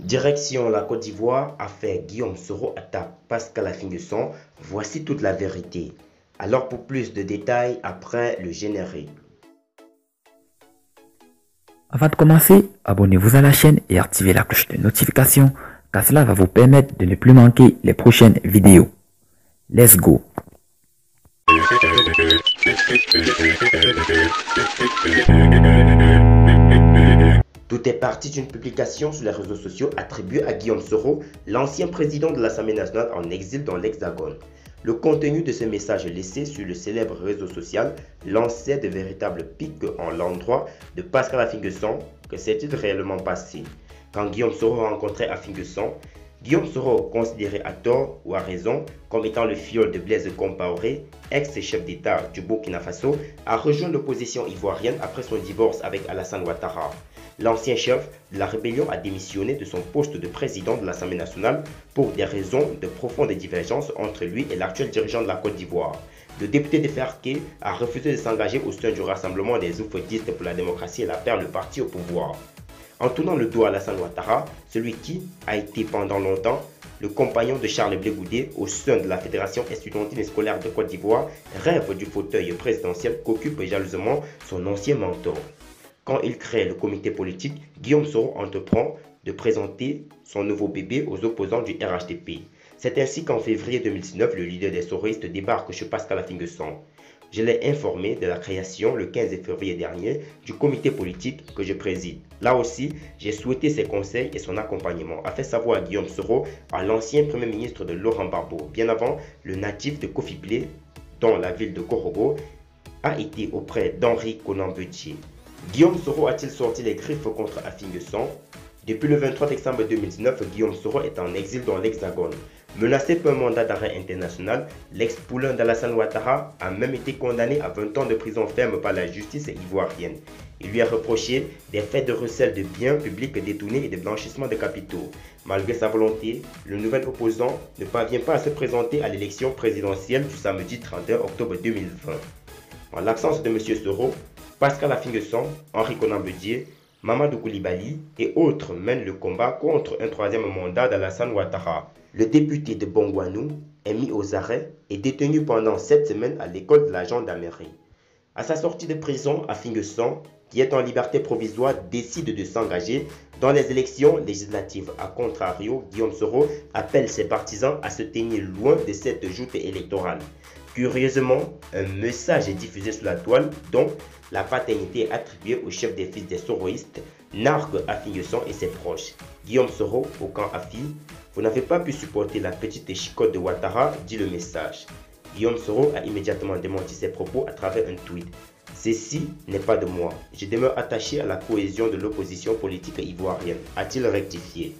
Direction la Côte d'Ivoire, affaire Guillaume Soro attaque Pascal Affi-N'Guessan. Voici toute la vérité. Alors pour plus de détails, après le générique. Avant de commencer, abonnez-vous à la chaîne et activez la cloche de notification car cela va vous permettre de ne plus manquer les prochaines vidéos. Let's go! Tout est parti d'une publication sur les réseaux sociaux attribuée à Guillaume Soro, l'ancien président de l'Assemblée nationale en exil dans l'Hexagone. Le contenu de ce message laissé sur le célèbre réseau social lançait de véritables pics en l'endroit de Pascal Affi-N'Guessan. Que s'est-il réellement passé? Quand Guillaume Soro rencontrait Affi-N'Guessan, Guillaume Soro, considéré à tort ou à raison comme étant le filleul de Blaise Compaoré, ex-chef d'État du Burkina Faso, a rejoint l'opposition ivoirienne après son divorce avec Alassane Ouattara. L'ancien chef de la rébellion a démissionné de son poste de président de l'Assemblée nationale pour des raisons de profondes divergences entre lui et l'actuel dirigeant de la Côte d'Ivoire. Le député de Ferké a refusé de s'engager au sein du Rassemblement des oufetistes pour la démocratie et la paix, le parti au pouvoir. En tournant le dos à Alassane Ouattara, celui qui a été pendant longtemps le compagnon de Charles Blé Goudé au sein de la Fédération estudiantine et scolaire de Côte d'Ivoire, rêve du fauteuil présidentiel qu'occupe jalousement son ancien mentor. Quand il crée le comité politique, Guillaume Soro entreprend de présenter son nouveau bébé aux opposants du RHDP. C'est ainsi qu'en février 2019, le leader des soroistes débarque chez Pascal Affi-N'Guessan. Je l'ai informé de la création le 15 février dernier du comité politique que je préside. Là aussi, j'ai souhaité ses conseils et son accompagnement, a fait savoir Guillaume Soro à l'ancien premier ministre de Laurent Gbagbo. Bien avant, le natif de Kofi Blé, dans la ville de Korogo, a été auprès d'Henri Konan Bettié. Guillaume Soro a-t-il sorti les griffes contre Affi-N'Guessan? Depuis le 23 décembre 2019, Guillaume Soro est en exil dans l'Hexagone. Menacé par un mandat d'arrêt international, l'ex-poulain d'Alassane Ouattara a même été condamné à 20 ans de prison ferme par la justice ivoirienne. Il lui a reproché des faits de recel de biens publics détournés et de blanchissement de capitaux. Malgré sa volonté, le nouvel opposant ne parvient pas à se présenter à l'élection présidentielle du samedi 31 octobre 2020. En l'absence de M. Soro, Pascal Affi-N'Guessan, Henri Konan Bettié, Mamadou Koulibaly et autres mènent le combat contre un troisième mandat d'Alassane Ouattara. Le député de Bongouanou est mis aux arrêts et détenu pendant 7 semaines à l'école de la gendarmerie. À sa sortie de prison, Affi-N'Guessan, qui est en liberté provisoire, décide de s'engager dans les élections législatives. A contrario, Guillaume Soro appelle ses partisans à se tenir loin de cette joute électorale. Curieusement, un message est diffusé sur la toile dont la paternité est attribuée au chef des fils des soroïstes, nargue Affi-N'Guessan et ses proches. Guillaume Soro, au camp Affi, vous n'avez pas pu supporter la petite chicotte de Ouattara, dit le message. Guillaume Soro a immédiatement démenti ses propos à travers un tweet. Ceci n'est pas de moi. Je demeure attaché à la cohésion de l'opposition politique ivoirienne, a-t-il rectifié.